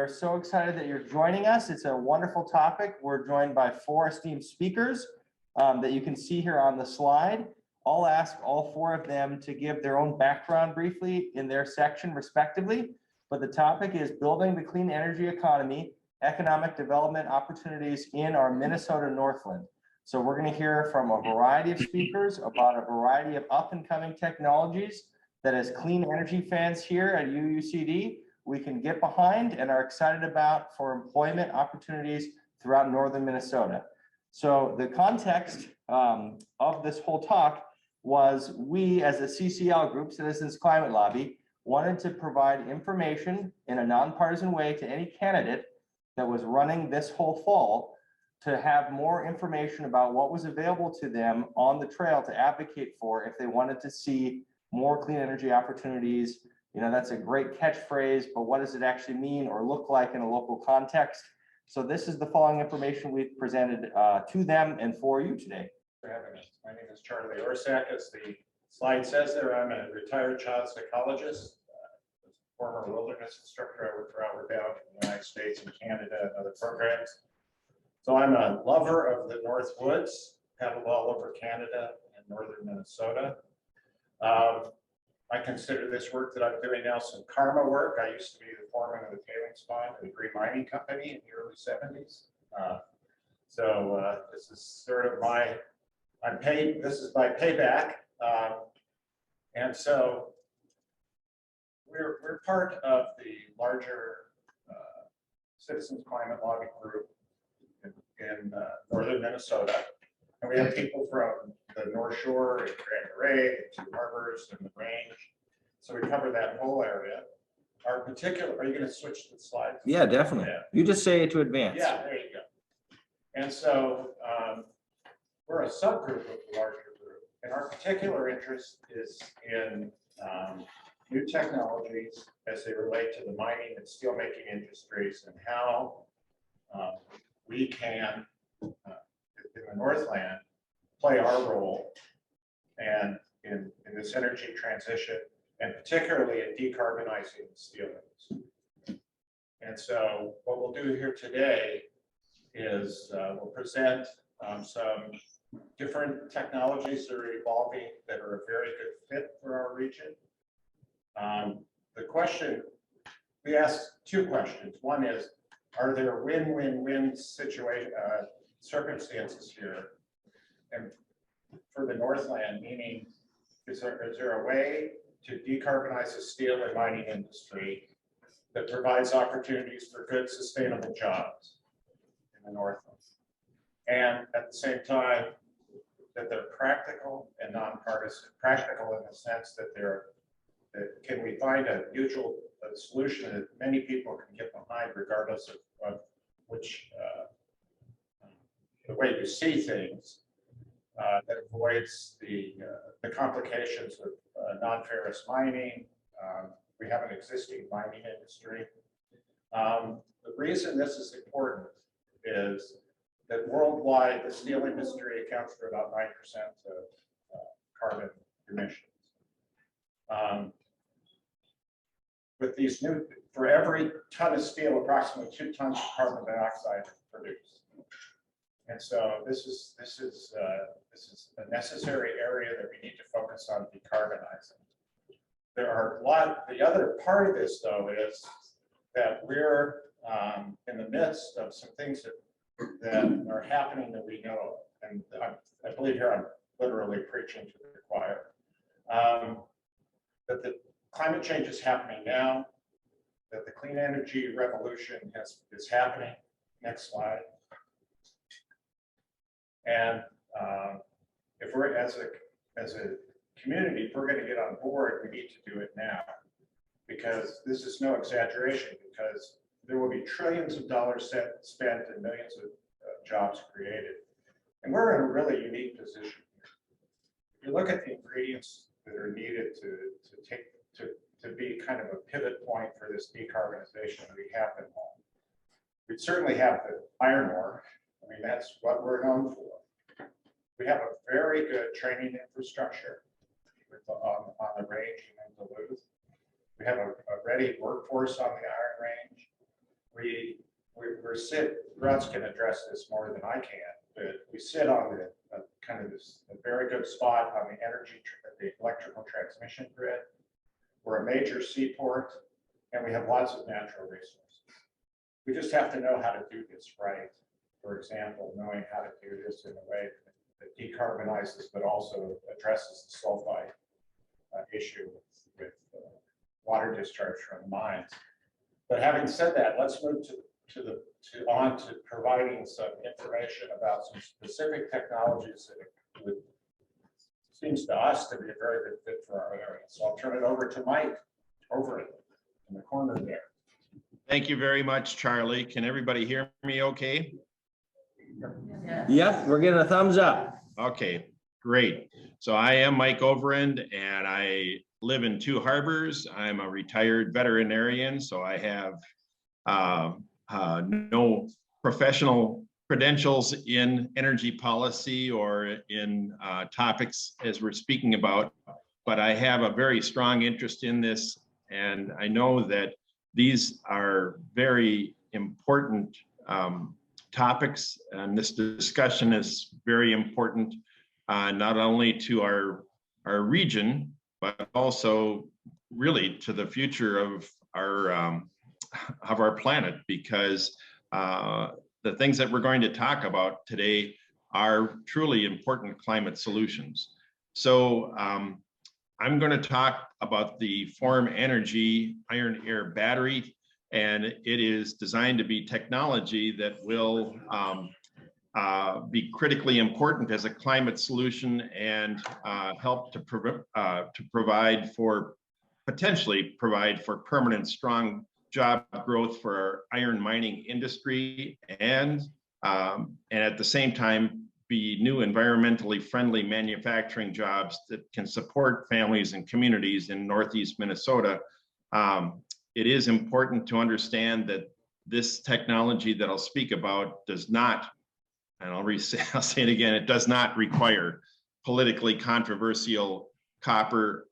We're so excited that you're joining us. It's a wonderful topic. We're joined by 4 esteemed speakers that you can see here on the slide. I'll ask all 4 of them to give their own background briefly in their section respectively, but the topic is building the clean energy economy, economic development opportunities in our Minnesota Northland. So we're going to hear from a variety of speakers about a variety of up and coming technologies that as clean energy fans here at UUCD, we can get behind and are excited about for employment opportunities throughout Northern Minnesota. So the context of this whole talk was we as a CCL group, Citizens Climate Lobby, wanted to provide information in a nonpartisan way to any candidate that was running this whole fall to have more information about what was available to them on the trail to advocate for if they wanted to see more clean energy opportunities. You know, that's a great catchphrase, but what does it actually mean or look like in a local context? So this is the following information we've presented to them and for you today. For having us. My name is Charlie Orsak. As the slide says there, I'm a retired child psychologist, former wilderness instructor. I worked for Outward Bound in the United States and Canada and other programs. So I'm a lover of the North Woods, paddled all over Canada and Northern Minnesota. I consider this work that I'm doing now some karma work. I used to be the foreman of the tailings pond at a green mining company in the early 70s. This is sort of my, I'm paid, this is my payback. And so we're part of the larger Citizens Climate Lobby group in Northern Minnesota. And we have people from the North Shore and Grand Marais, the 2 harbors and the range. So we cover that whole area. Our particular, are you going to switch to the slides? Yeah, definitely. Yeah. You just say it to advance. Yeah, there you go. And so we're a subgroup of the larger group. And our particular interest is in new technologies as they relate to the mining and steelmaking industries and how we can, in the Northland, play our role and in this energy transition, and particularly in decarbonizing the steel mills. And so what we'll do here today is we'll present some different technologies that are evolving that are a very good fit for our region. The question, we asked 2 questions. One is, are there win-win-win circumstances here? And for the Northland, meaning, is there a way to decarbonize the steel and mining industry that provides opportunities for good, sustainable jobs in the Northland? And at the same time, that they're practical and nonpartisan. Practical in the sense that can we find a mutual solution that many people can get behind, regardless of which the way you see things, that avoids the complications of non-ferrous mining. We have an existing mining industry. The reason this is important is that worldwide, the steel industry accounts for about 9% of carbon emissions. With these new, for every ton of steel, approximately 2 tons of carbon dioxide is produced. And so this is a necessary area that we need to focus on decarbonizing. There are the other part of this, though, is that we're in the midst of some things that are happening that we know of. And I believe here I'm literally preaching to the choir. That the climate change is happening now, that the clean energy revolution is happening. Next slide. And if we're as a community, if we're going to get on board, we need to do it now, because this is no exaggeration, because there will be trillions of dollars spent and millions of jobs created. And we're in a really unique position here. If you look at the ingredients that are needed to be kind of a pivot point for this decarbonization that we have in home. We certainly have the iron ore. I mean, that's what we're known for. We have a very good training infrastructure on the range and in Duluth. We have a ready workforce on the Iron Range. Russ can address this more than I can, but we sit on a kind of a very good spot on the electrical transmission grid. We're a major seaport, and we have lots of natural resources. We just have to know how to do this right. For example, knowing how to do this in a way that decarbonizes, but also addresses the sulfide issue with water discharge from the mines. But having said that, let's move on to providing some information about some specific technologies that would seems to us to be a very good fit for our area. So I'll turn it over to Mike Overend in the corner there. Thank you very much, Charlie. Can everybody hear me okay? Yep, we're getting a thumbs up. Okay, great. So I am Mike Overend, and I live in Two Harbors. I'm a retired veterinarian, so I have no professional credentials in energy policy or in topics as we're speaking about, but I have a very strong interest in this, and I know that these are very important topics, and this discussion is very important not only to our region, but also really to the future of our planet, because the things that we're going to talk about today are truly important climate solutions. So I'm going to talk about the Form Energy iron air battery, and it is designed to be technology that will be critically important as a climate solution and help to potentially provide for permanent strong job growth for our iron mining industry, and at the same time be new environmentally friendly manufacturing jobs that can support families and communities in Northeast Minnesota. It is important to understand that this technology that I'll speak about does not, and I'll say it again, it does not require politically controversial copper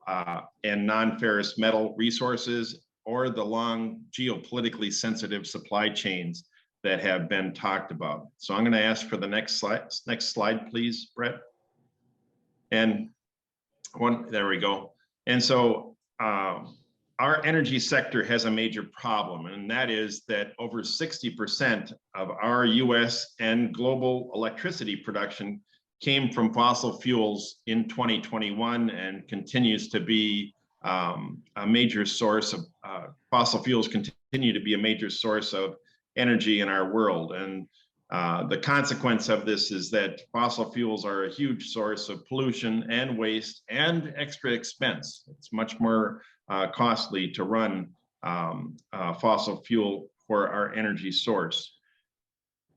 and non-ferrous metal resources or the long geopolitically sensitive supply chains that have been talked about. So I'm going to ask for the next slide, please, Brett. And there we go. And so our energy sector has a major problem, and that is that over 60% of our US and global electricity production came from fossil fuels in 2021 and continues to be a major source of fossil fuels continue to be a major source of energy in our world. And the consequence of this is that fossil fuels are a huge source of pollution and waste and extra expense. It's much more costly to run fossil fuel for our energy source.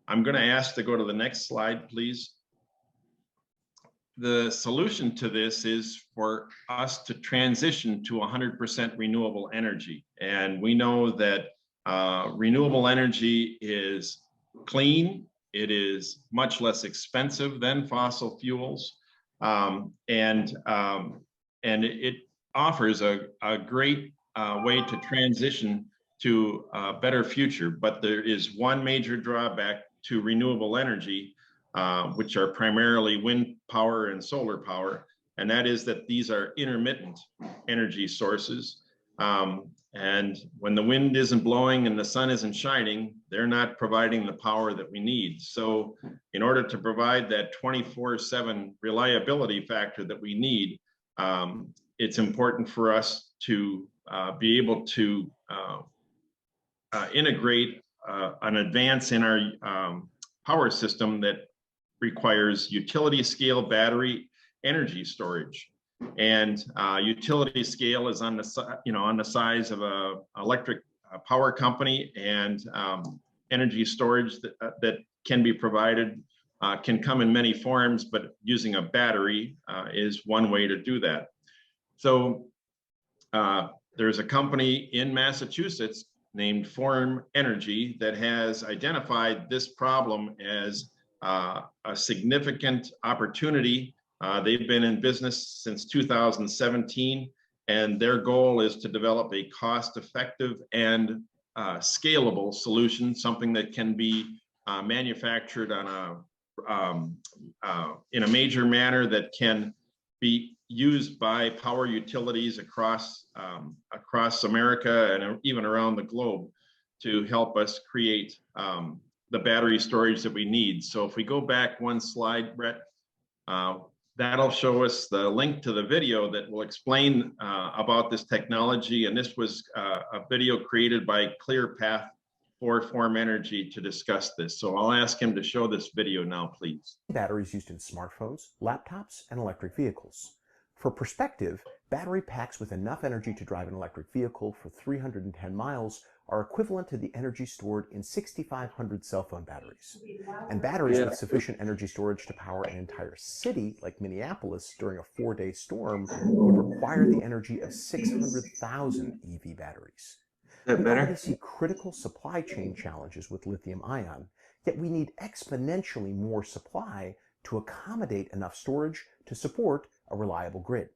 I'm going to ask to go to the next slide, please. The solution to this is for us to transition to 100% renewable energy. And we know that renewable energy is clean, it is much less expensive than fossil fuels, and it offers a great way to transition to a better future. But there is one major drawback to renewable energy, which are primarily wind power and solar power, and that is that these are intermittent energy sources. And when the wind isn't blowing and the sun isn't shining, they're not providing the power that we need. So in order to provide that 24/7 reliability factor that we need, it's important for us to be able to integrate an advance in our power system that requires utility scale battery energy storage. And utility scale is on the size of a electric power company, and energy storage that can be provided can come in many forms, but using a battery is one way to do that. So there's a company in Massachusetts named Form Energy that has identified this problem as a significant opportunity. They've been in business since 2017, and their goal is to develop a cost-effective and scalable solution, something that can be manufactured on in a major manner that can be used by power utilities across America and even around the globe to help us create the battery storage that we need. So if we go back one slide, Brett, that'll show us the link to the video that will explain about this technology. And this was a video created by ClearPath for Form Energy to discuss this. So I'll ask him to show this video now, please. Batteries used in smartphones, laptops, and electric vehicles. For perspective, battery packs with enough energy to drive an electric vehicle for 310 miles are equivalent to the energy stored in 6,500 cell phone batteries. And batteries with sufficient energy storage to power an entire city, like Minneapolis, during a 4-day storm would require the energy of 600,000 EV batteries. We already see critical supply chain challenges with lithium ion, yet we need exponentially more supply to accommodate enough storage to support a reliable grid.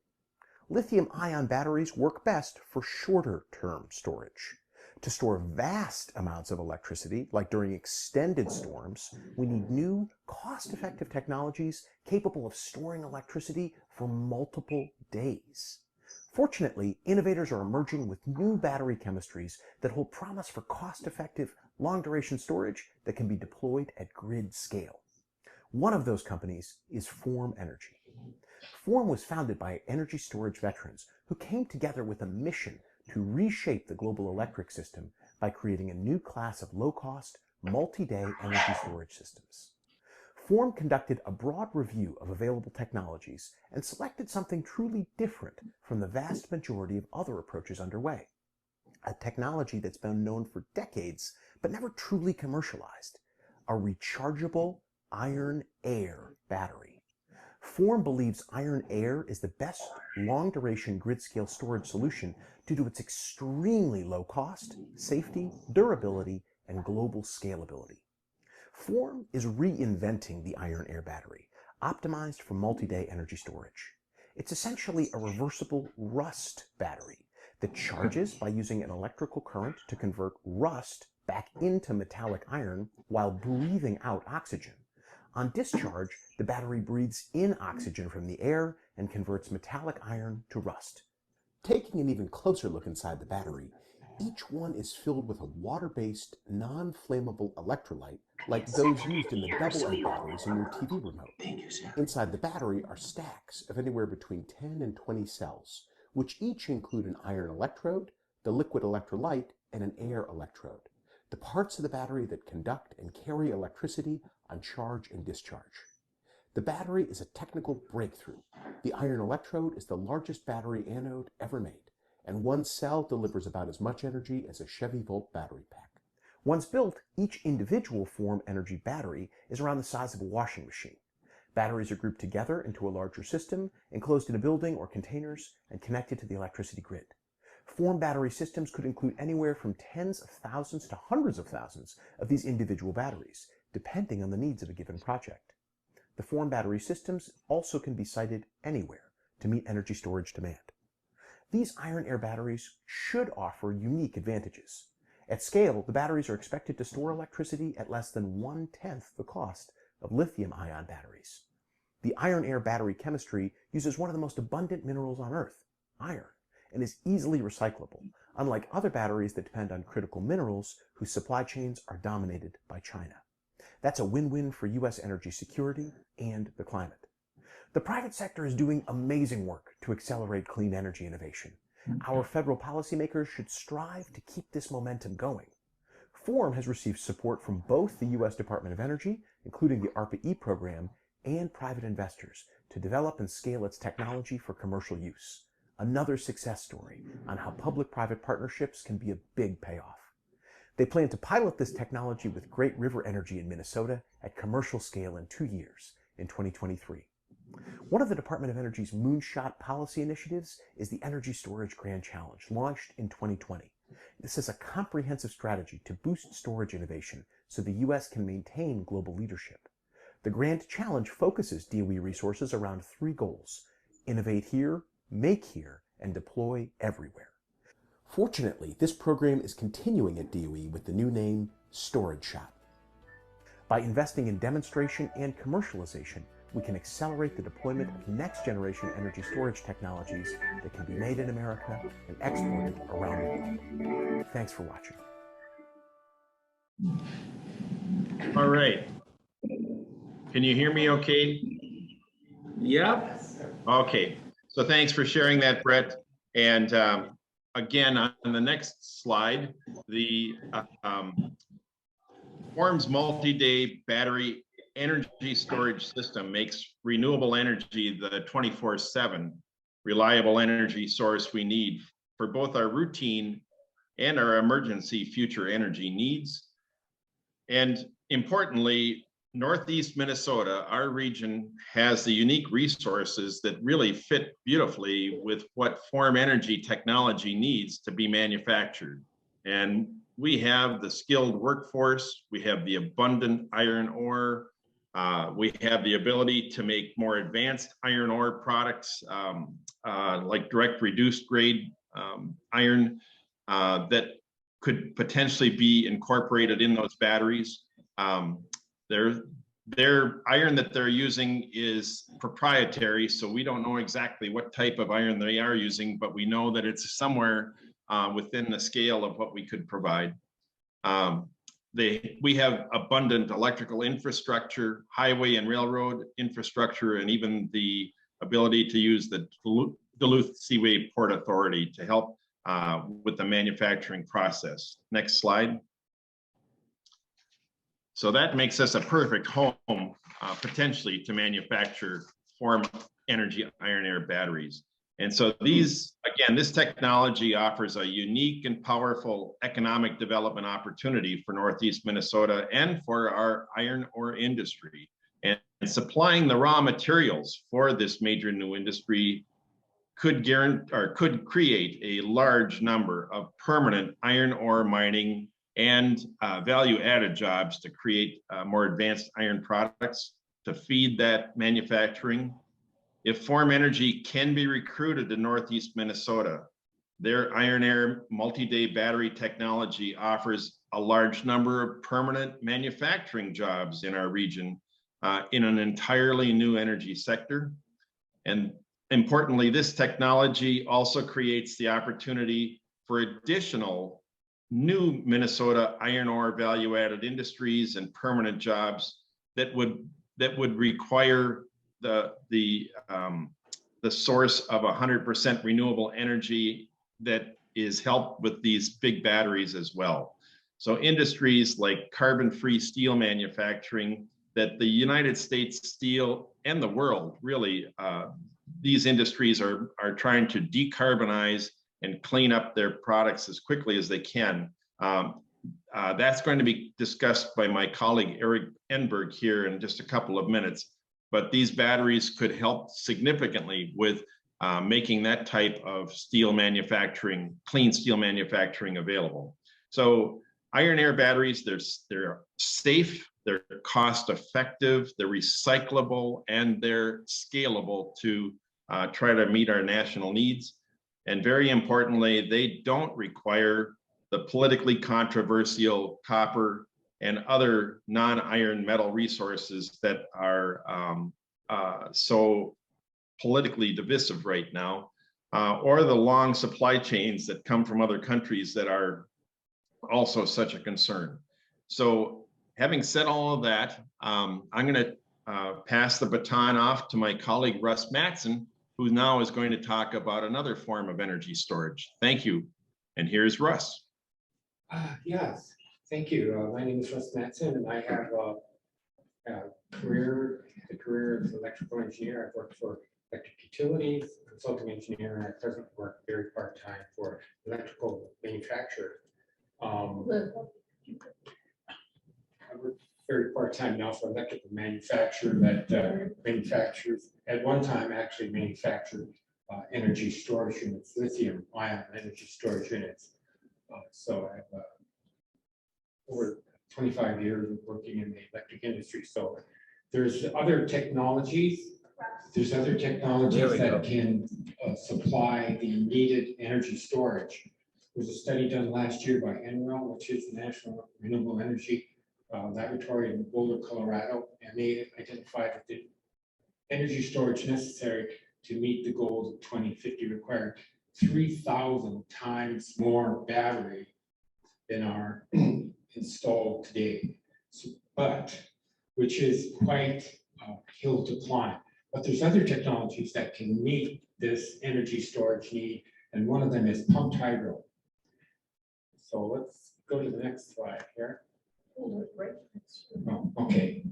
Lithium-ion batteries work best for shorter-term storage. To store vast amounts of electricity, like during extended storms, we need new, cost-effective technologies capable of storing electricity for multiple days. Fortunately, innovators are emerging with new battery chemistries that hold promise for cost-effective, long-duration storage that can be deployed at grid scale. One of those companies is Form Energy. Form was founded by energy storage veterans who came together with a mission to reshape the global electric system by creating a new class of low-cost, multi-day energy storage systems. Form conducted a broad review of available technologies and selected something truly different from the vast majority of other approaches underway. A technology that's been known for decades but never truly commercialized: a rechargeable iron-air battery. Form believes iron-air is the best long-duration grid-scale storage solution due to its extremely low cost, safety, durability, and global scalability. Form is reinventing the iron-air battery, optimized for multi-day energy storage. It's essentially a reversible rust battery that charges by using an electrical current to convert rust back into metallic iron while breathing out oxygen. On discharge, the battery breathes in oxygen from the air and converts metallic iron to rust. Taking an even closer look inside the battery, each one is filled with a water-based, non-flammable electrolyte like those used in the double-A batteries in your TV remote. Inside the battery are stacks of anywhere between 10 and 20 cells, which each include an iron electrode, the liquid electrolyte, and an air electrode, the parts of the battery that conduct and carry electricity on charge and discharge. The battery is a technical breakthrough. The iron electrode is the largest battery anode ever made, and one cell delivers about as much energy as a Chevy Volt battery pack. Once built, each individual Form Energy battery is around the size of a washing machine. Batteries are grouped together into a larger system, enclosed in a building or containers, and connected to the electricity grid. Form battery systems could include anywhere from tens of thousands to hundreds of thousands of these individual batteries, depending on the needs of a given project. The Form battery systems also can be sited anywhere to meet energy storage demand. These iron-air batteries should offer unique advantages. At scale, the batteries are expected to store electricity at less than 1/10 the cost of lithium-ion batteries. The iron-air battery chemistry uses one of the most abundant minerals on Earth, iron, and is easily recyclable, unlike other batteries that depend on critical minerals whose supply chains are dominated by China. That's a win-win for U.S. energy security and the climate. The private sector is doing amazing work to accelerate clean energy innovation. Our federal policymakers should strive to keep this momentum going. Form has received support from both the U.S. Department of Energy, including the ARPA-E program, and private investors to develop and scale its technology for commercial use. Another success story on how public-private partnerships can be a big payoff. They plan to pilot this technology with Great River Energy in Minnesota at commercial scale in 2 years, in 2023. One of the Department of Energy's moonshot policy initiatives is the Energy Storage Grand Challenge, launched in 2020. This is a comprehensive strategy to boost storage innovation so the U.S. can maintain global leadership. The Grand Challenge focuses DOE resources around 3 goals: innovate here, make here, and deploy everywhere. Fortunately, this program is continuing at DOE with the new name Storage Shop. By investing in demonstration and commercialization, we can accelerate the deployment of next-generation energy storage technologies that can be made in America and exported around the world. Thanks for watching. All right. Can you hear me okay? Yep. Okay. So thanks for sharing that, Brett. And again, on the next slide, the Form's multi-day battery energy storage system makes renewable energy the 24/7 reliable energy source we need for both our routine and our emergency future energy needs. And importantly, Northeast Minnesota, our region, has the unique resources that really fit beautifully with what Form Energy technology needs to be manufactured. And we have the skilled workforce, we have the abundant iron ore, we have the ability to make more advanced iron ore products like direct reduced grade iron that could potentially be incorporated in those batteries. Their iron that they're using is proprietary, so we don't know exactly what type of iron they are using, but we know that it's somewhere within the scale of what we could provide. We have abundant electrical infrastructure, highway and railroad infrastructure, and even the ability to use the Duluth Seaway Port Authority to help with the manufacturing process. Next slide. So that makes us a perfect home, potentially, to manufacture Form Energy iron air batteries. And so these, again, this technology offers a unique and powerful economic development opportunity for Northeast Minnesota and for our iron ore industry. And supplying the raw materials for this major new industry could create a large number of permanent iron ore mining and value-added jobs to create more advanced iron products to feed that manufacturing. If Form Energy can be recruited to Northeast Minnesota, their iron air multi-day battery technology offers a large number of permanent manufacturing jobs in our region in an entirely new energy sector. And importantly, this technology also creates the opportunity for additional new Minnesota iron ore value-added industries and permanent jobs that would require the source of 100% renewable energy that is helped with these big batteries as well. So industries like carbon-free steel manufacturing that the United States Steel and the world really, these industries are trying to decarbonize and clean up their products as quickly as they can. That's going to be discussed by my colleague Eric Enberg here in just a couple of minutes. But these batteries could help significantly with making that type of steel manufacturing, clean steel manufacturing available. So iron air batteries, they're safe, they're cost effective, they're recyclable, and they're scalable to try to meet our national needs. And very importantly, they don't require the politically controversial copper and other non-iron metal resources that are so politically divisive right now, or the long supply chains that come from other countries that are also such a concern. So having said all of that, I'm going to pass the baton off to my colleague, Russ Mattson, who now is going to talk about another form of energy storage. Thank you. And here's Russ. Yes, thank you. My name is Russ Mattson, and I have a career as an electrical engineer. I've worked for electric utilities, consulting engineer, and I presently work very part-time for electrical manufacturer. I work very part-time now for electrical manufacturer that manufactures, at one time actually manufactured energy storage units, lithium-ion energy storage units. So I have over 25 years of working in the electric industry. So there's other technologies. That can supply the needed energy storage. was a study done last year by Enberg, which is the National Renewable Energy Laboratory in Boulder, Colorado, and they identified that the energy storage necessary to meet the goals of 2050 required 3,000 times more battery than are installed today. So, but which is quite a hill to climb. But there's other technologies that can meet this energy storage need, and one of them is pumped hydro. So let's go to the next slide here. Oh, okay.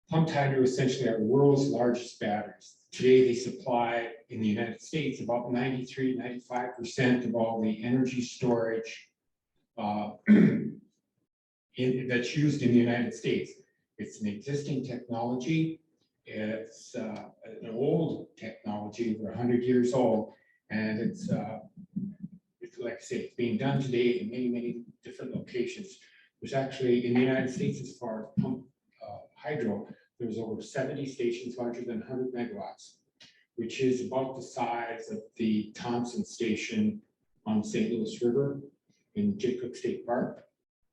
Pumped hydro essentially are the world's largest batteries. Today, they supply in the United States about 93–95% of all the energy storage that's used in the United States. It's an existing technology. It's an old technology, over 100 years old, and it's like I say, it's being done today in many different locations. There's actually in the United States, as far as pump hydro, there's over 70 stations larger than 100 megawatts, which is about the size of the Thompson station on the St. Louis River in Jacob State Park.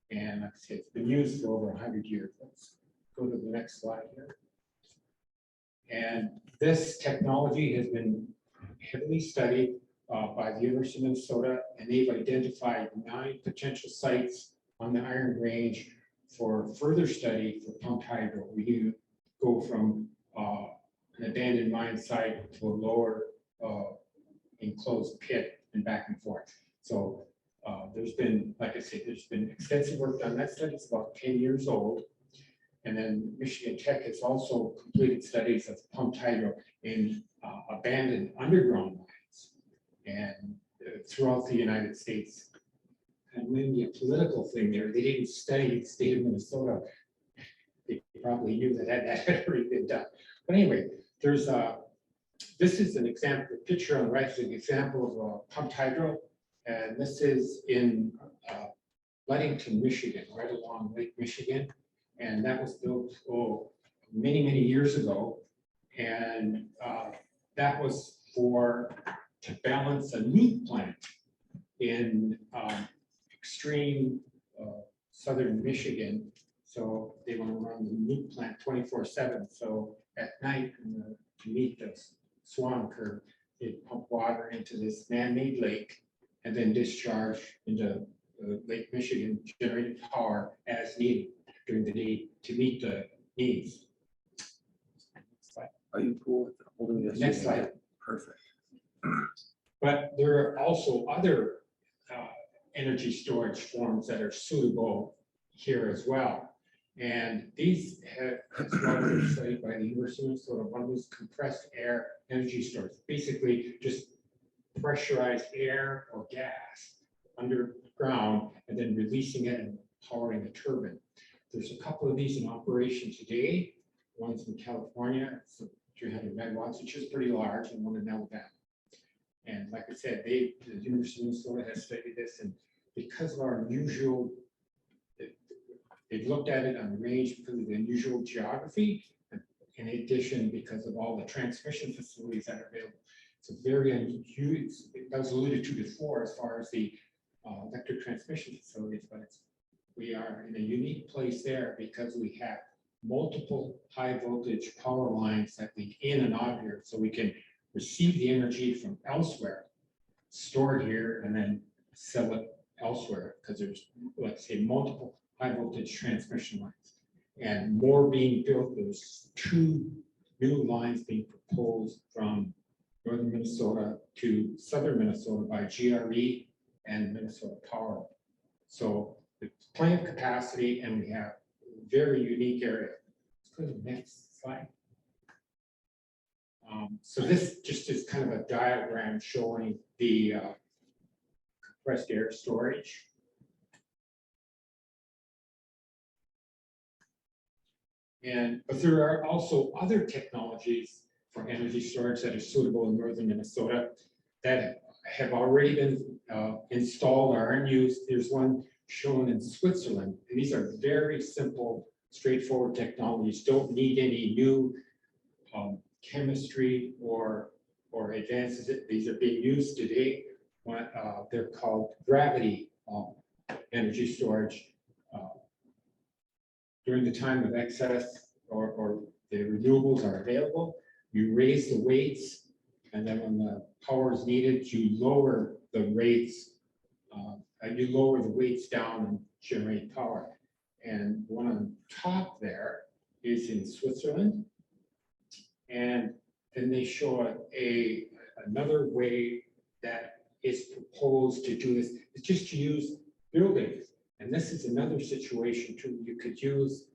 And like I said, it's been used for over 100 years. Let's go to the next slide here. And this technology has been heavily studied by the University of Minnesota, and they've identified 9 potential sites on the Iron Range for further study for pumped hydro. We need to go from an abandoned mine site to a lower enclosed pit and back and forth. So there's been, like I said, there's been extensive work done. That study is about 10 years old. And then Michigan Tech has also completed studies of pumped hydro in abandoned underground mines and throughout the United States. And maybe a political thing there, they didn't study the state of Minnesota. They probably knew that had already been done. But anyway, there's this is an example, the picture on the right is an example of pumped hydro. And this is in Ludington, Michigan, right along Lake Michigan. And that was built many years ago. And that was to balance a nuke plant in extreme southern Michigan. So they want to run the nuke plant 24/7. So at night, to meet the swan curve, they pump water into this man-made lake and then discharge into Lake Michigan, generating power as needed during the day to meet the needs. Are you cool with holding this? Next slide. Perfect. But there are also other energy storage forms that are suitable here as well. And these have been studied by the University of Minnesota. One was compressed air energy storage, basically just pressurized air or gas underground and then releasing it and powering a turbine. There's a couple of these in operation today. One's in California, it's 300 megawatts, which is pretty large, and one in Alabama. And like I said, the University of Minnesota has studied this, and because of our unusual, they've looked at it on the range because of the unusual geography, and in addition, because of all the transmission facilities that are available. It's a very unusual, that was alluded to before as far as the electric transmission facilities, but we are in a unique place there because we have multiple high voltage power lines that lead in and out here, so we can receive the energy from elsewhere, store it here, and then sell it elsewhere, because there's, let's say, multiple high voltage transmission lines and more being built. There's 2 new lines being proposed from Northern Minnesota to Southern Minnesota by GRE and Minnesota Power. So there's plenty of capacity, and we have a very unique area. Let's go to the next slide. So this just is kind of a diagram showing the compressed air storage. But there are also other technologies for energy storage that are suitable in Northern Minnesota that have already been installed or are in use. There's one shown in Switzerland, and these are very simple, straightforward technologies. Don't need any new chemistry or advances. These are being used today. They're called gravity energy storage. During the time of excess or the renewables are available, you raise the weights, and then when the power is needed, you lower the rates. You lower the weights down and generate power. And one on top there is in Switzerland. And then they show another way that is proposed to do this. It's just to use buildings. And this is another situation too. You could use,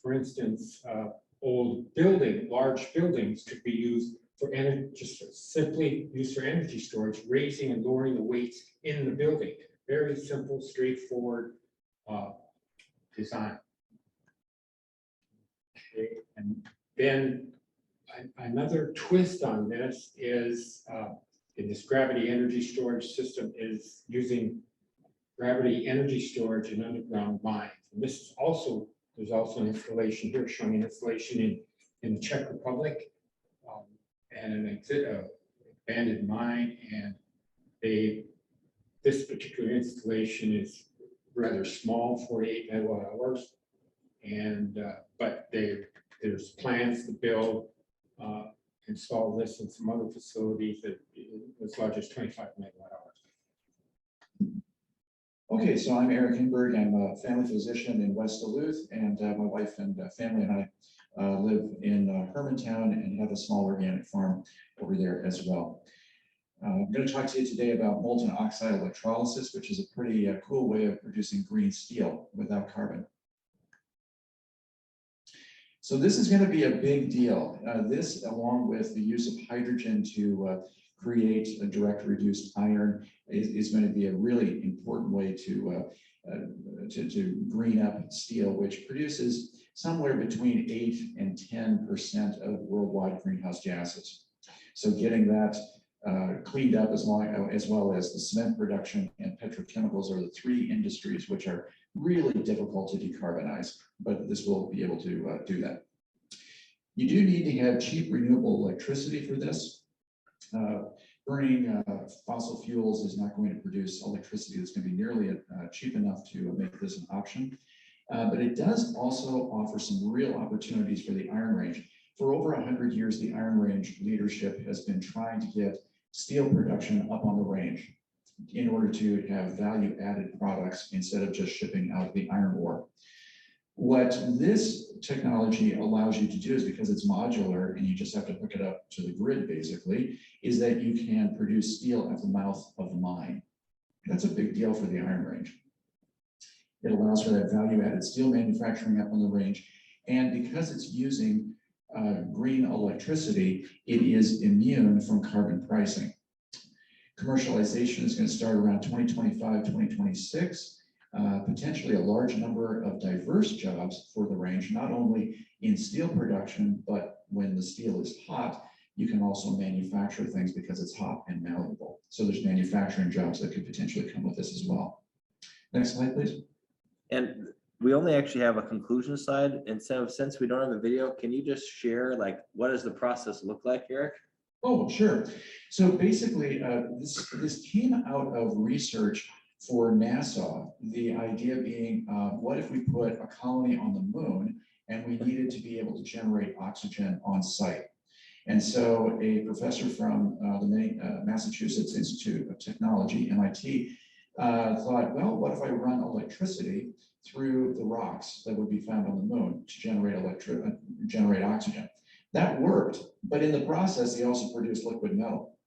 for instance, large buildings could be used for energy, just simply used for energy storage, raising and lowering the weights in the building. Very simple, straightforward design. Okay. And then another twist on this is in this gravity energy storage system is using gravity energy storage in underground mines. And this is also, there's also an installation here showing an installation in the Czech Republic and an abandoned mine. And this particular installation is rather small, 48 megawatt hours. And but there's plans to build, install this in some other facilities that as large as 25 megawatt hours. Okay, so I'm Eric Enberg. I'm a family physician in West Duluth, and my wife and family and I live in Hermantown and have a small organic farm over there as well. I'm going to talk to you today about molten oxide electrolysis, which is a pretty cool way of producing green steel without carbon. So this is going to be a big deal. This, along with the use of hydrogen to create a direct reduced iron, is going to be a really important way to green up steel, which produces somewhere between 8 and 10% of worldwide greenhouse gases. So getting that cleaned up, as well as the cement production and petrochemicals, are the three industries which are really difficult to decarbonize, but this will be able to do that. You do need to have cheap renewable electricity for this. Burning fossil fuels is not going to produce electricity that's going to be nearly cheap enough to make this an option. But it does also offer some real opportunities for the Iron Range. For over 100 years, the Iron Range leadership has been trying to get steel production up on the range in order to have value-added products instead of just shipping out the iron ore. What this technology allows you to do is, because it's modular and you just have to hook it up to the grid basically, is that you can produce steel at the mouth of the mine. That's a big deal for the Iron Range. It allows for that value-added steel manufacturing up on the range. And because it's using green electricity, it is immune from carbon pricing. Commercialization is going to start around 2025, 2026. Potentially a large number of diverse jobs for the range, not only in steel production, but when the steel is hot, you can also manufacture things because it's hot and malleable. So there's manufacturing jobs that could potentially come with this as well. Next slide, please. And we only actually have a conclusion slide. And so since we don't have a video, can you just share, like, what does the process look like, Eric? Oh, sure. So basically, this came out of research for NASA. The idea being, what if we put a colony on the moon and we needed to be able to generate oxygen on site? And so a professor from the Massachusetts Institute of Technology, MIT, thought, well, what if I run electricity through the rocks that would be found on the moon to generate oxygen? That worked, but in the process, he also produced liquid metal.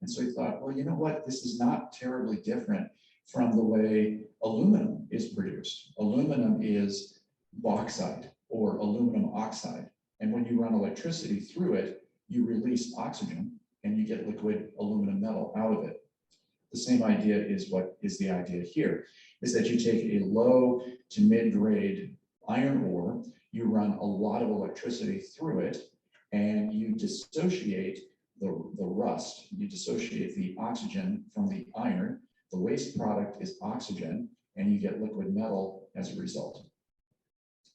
And so he thought, well, you know what? This is not terribly different from the way aluminum is produced. Aluminum is bauxite or aluminum oxide. And when you run electricity through it, you release oxygen and you get liquid aluminum metal out of it. The same idea is what is the idea here, is that you take a low to mid-grade iron ore, you run a lot of electricity through it, and you dissociate the rust, you dissociate the oxygen from the iron, the waste product is oxygen, and you get liquid metal as a result,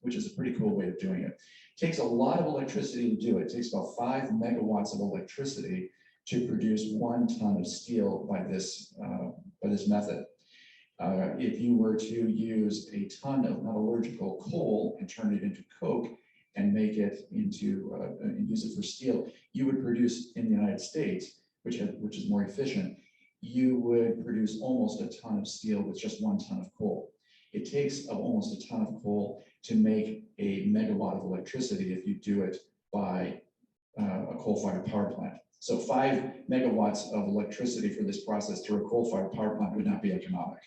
which is a pretty cool way of doing it. It takes a lot of electricity to do it. It takes about 5 megawatts of electricity to produce 1 ton of steel by this method. If you were to use a ton of metallurgical coal and turn it into coke and make it into and use it for steel, you would produce in the United States, which is more efficient, you would produce almost a ton of steel with just 1 ton of coal. It takes almost a ton of coal to make a megawatt of electricity if you do it by a coal-fired power plant. So 5 megawatts of electricity for this process through a coal-fired power plant would not be economic.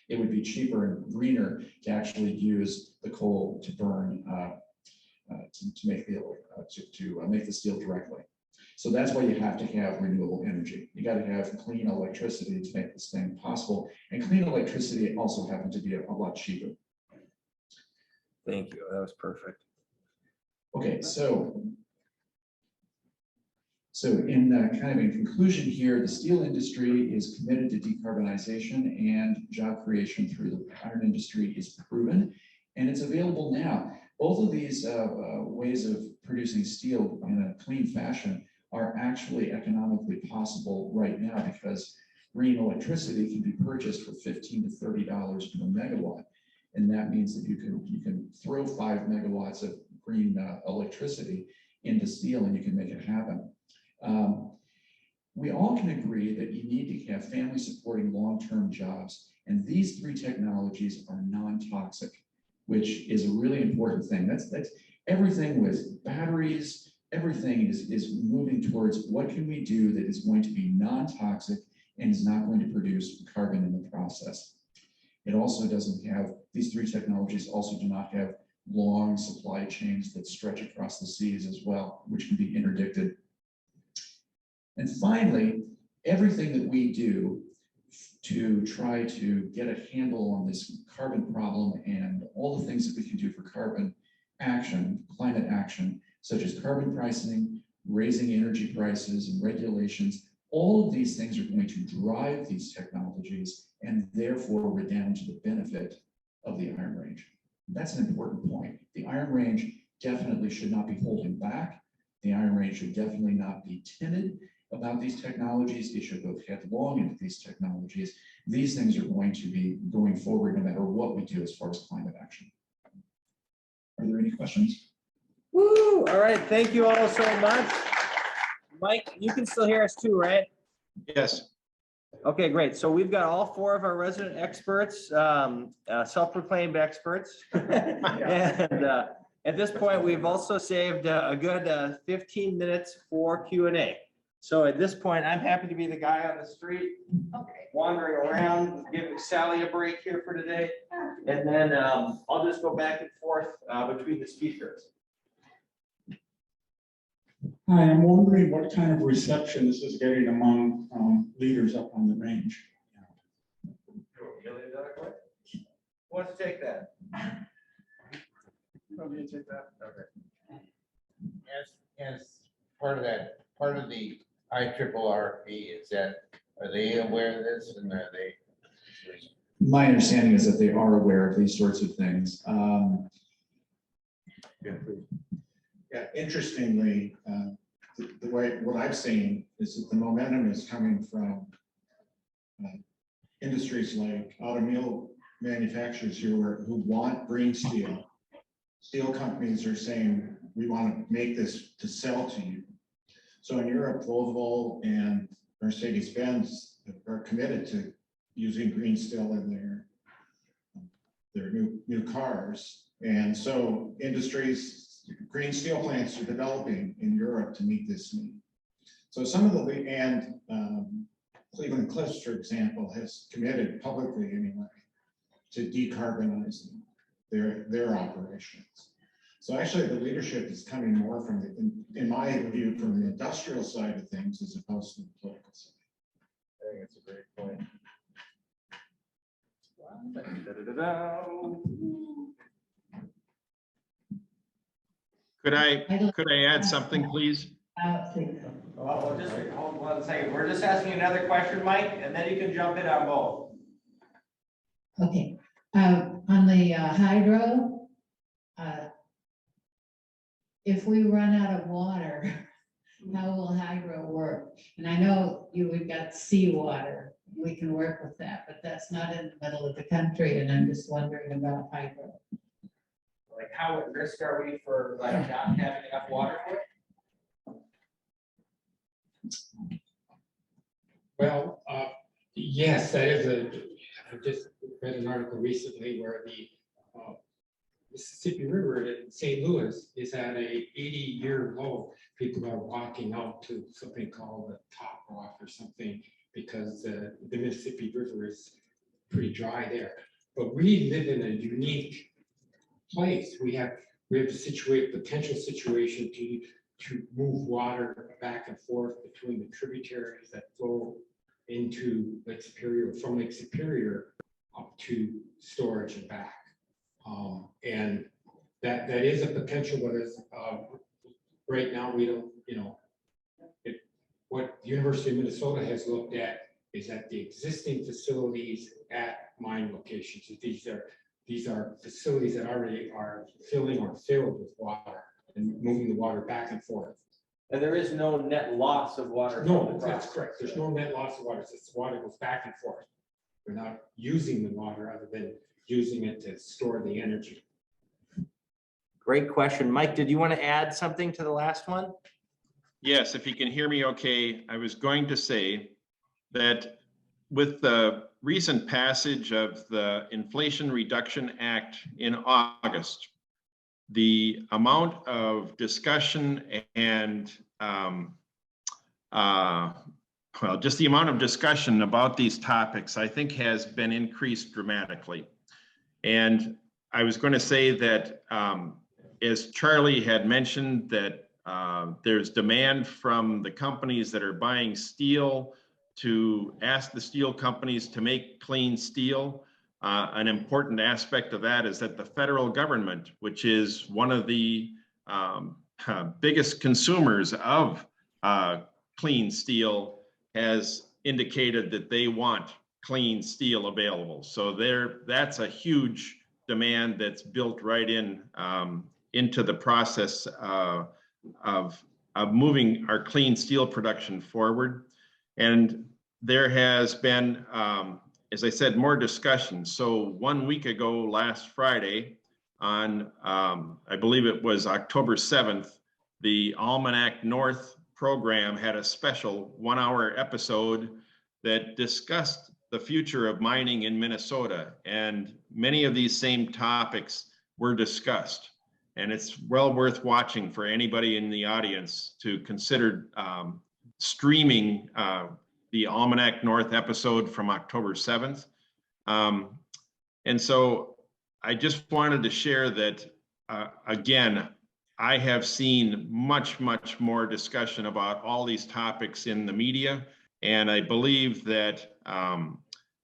It would be cheaper and greener to actually use the coal to burn to make the steel directly. So that's why you have to have renewable energy. You got to have clean electricity to make this thing possible. And clean electricity also happens to be a lot cheaper. Thank you. That was perfect. Okay, so in kind of in conclusion here, the steel industry is committed to decarbonization, and job creation through the iron industry is proven, and it's available now. Both of these ways of producing steel in a clean fashion are actually economically possible right now, because green electricity can be purchased for $15 to $30 per megawatt, and that means that you can throw 5 megawatts of green electricity into steel, and you can make it happen. We all can agree that you need to have family supporting long-term jobs, and these 3 technologies are non-toxic, which is a really important thing. That's everything with batteries. Everything is moving towards what can we do that is going to be non-toxic and is not going to produce carbon in the process. It also doesn't have, these 3 technologies also do not have long supply chains that stretch across the seas as well, which can be interdicted. And finally, everything that we do to try to get a handle on this carbon problem and all the things that we can do for carbon action, climate action, such as carbon pricing, raising energy prices and regulations, all of these things are going to drive these technologies and therefore redound to the benefit of the Iron Range. That's an important point. The Iron Range definitely should not be holding back. The Iron Range should definitely not be timid about these technologies. It should go headlong into these technologies. These things are going to be going forward no matter what we do as far as climate action. Are there any questions? Woo! All right. Thank you all so much. Mike, you can still hear us too, right? Yes. Okay, great. So we've got all 4 of our resident experts, self-proclaimed experts. And at this point, we've also saved a good 15 minutes for Q&A. So at this point, I'm happy to be the guy on the street, wandering around, giving Sally a break here for today. And then I'll just go back and forth between the speakers. Hi, I'm wondering what kind of reception this is getting among leaders up on the range. Who wants to take that? As part of that, part of the IRRP is that, are they aware of this, and are they? My understanding is that they are aware of these sorts of things. Yeah, interestingly, the way what I've seen is that the momentum is coming from industries like automobile manufacturers who want green steel. Steel companies are saying, we want to make this to sell to you. So in Europe, Volvo and Mercedes-Benz are committed to using green steel in their new cars. And so industries, green steel plants are developing in Europe to meet this need. So some of the, Cleveland Cliffs, for example, has committed publicly anyway to decarbonizing their operations. So actually the leadership is coming more from the, in my view, from the industrial side of things as opposed to the political side. I think it's a great point. Could I add something, please? Well, just hold on a second. We're just asking another question, Mike, and then you can jump in on both. Okay, on the hydro, if we run out of water, how will hydro work? And I know we've got seawater, we can work with that, but that's not in the middle of the country, and I'm just wondering about hydro. Like how at risk are we for like not having enough water for it? Well, yes, that is I just read an article recently where the Mississippi River in St. Louis is at a 80-year low. People are walking out to something called the Top Rock or something because the Mississippi River is pretty dry there. But we live in a unique place. We have a potential situation to move water back and forth between the tributaries that flow into Lake Superior, from Lake Superior up to storage and back. And that is a potential, but it's, right now we don't, what the University of Minnesota has looked at is that the existing facilities at mine locations, these are facilities that already are filling or filled with water and moving the water back and forth. And there is no net loss of water. No, that's correct. There's no net loss of water. It's just water goes back and forth. We're not using the water other than using it to store the energy. Great question. Mike, did you want to add something to the last one? Yes, if you can hear me okay, I was going to say that with the recent passage of the Inflation Reduction Act in August, the amount of discussion and just the amount of discussion about these topics, I think, has been increased dramatically. And I was going to say that, as Charlie had mentioned, that there's demand from the companies that are buying steel to ask the steel companies to make clean steel. An important aspect of that is that the federal government, which is one of the biggest consumers of clean steel, has indicated that they want clean steel available. So that's a huge demand that's built right in into the process of moving our clean steel production forward. And there has been, as I said, more discussion. So 1 week ago, last Friday, on I believe it was October 7th, the Almanac North program had a special 1-hour episode that discussed the future of mining in Minnesota, and many of these same topics were discussed. And it's well worth watching for anybody in the audience to consider streaming the Almanac North episode from October 7th. And so I just wanted to share that, again, I have seen much more discussion about all these topics in the media. And I believe that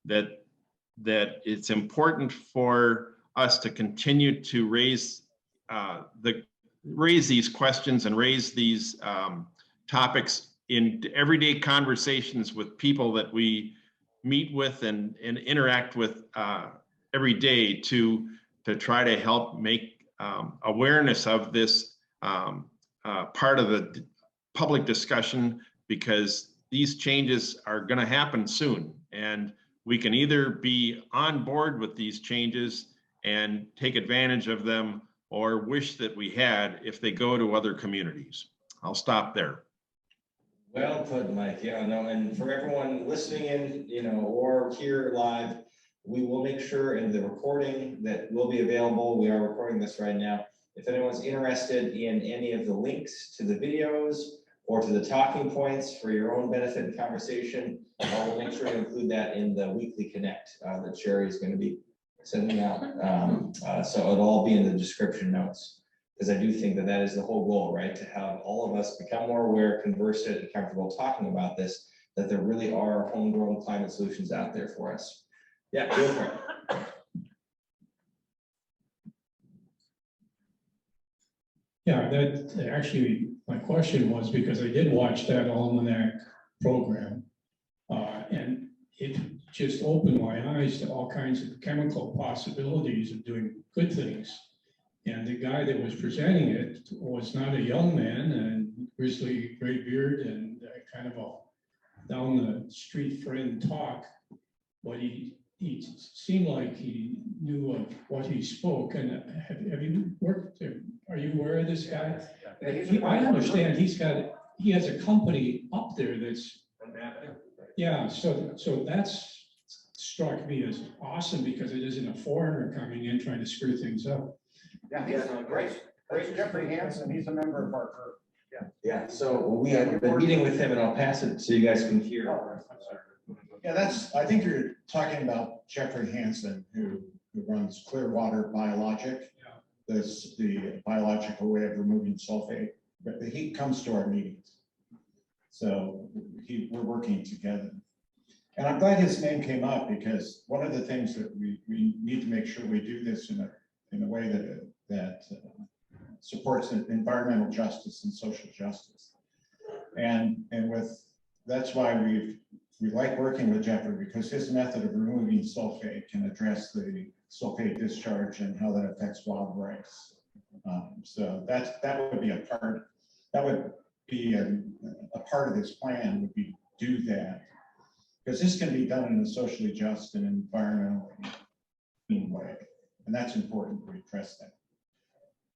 that it's important for us to continue to raise these questions and raise these topics in everyday conversations with people that we meet with and interact with every day to try to help make awareness of this part of the public discussion, because these changes are going to happen soon, and we can either be on board with these changes and take advantage of them, or wish that we had if they go to other communities. I'll stop there. Well put, Mike. Yeah, no, and for everyone listening in, or here live, we will make sure in the recording that will be available. We are recording this right now. If anyone's interested in any of the links to the videos or to the talking points for your own benefit and conversation, we'll make sure to include that in the weekly connect that Sherry is going to be sending out. So it'll all be in the description notes, because I do think that that is the whole goal, right? To have all of us become more aware, conversant, and comfortable talking about this, that there really are homegrown climate solutions out there for us. Yeah, go for it. Yeah, that actually, my question was because I did watch that Almanac program, and it just opened my eyes to all kinds of chemical possibilities of doing good things. And the guy that was presenting it was not a young man, and grizzly gray beard and kind of a down the street friend talk. But he seemed like he knew of what he spoke. And have you worked there? Are you aware of this guy? I understand he has a company up there that's, yeah, so that's struck me as awesome because it isn't a foreigner coming in trying to screw things up. Yeah, he's great. Jeffrey Hansen, he's a member of our group. Yeah, so we have been meeting with him and I'll pass it so you guys can hear. I'm sorry. Yeah, I think you're talking about Jeffrey Hansen, who runs Clearwater Biologic. That's the biological way of removing sulfate, but he comes to our meetings. So we're working together. And I'm glad his name came up because one of the things that we need to make sure we do this in a way that supports environmental justice and social justice. And that's why we like working with Jeffrey, because his method of removing sulfate can address the sulfate discharge and how that affects wild rice. So that would be a part. That would be a part of this plan. Would be do that, because this can be done in a socially just and environmentally clean way, and that's important. We address that.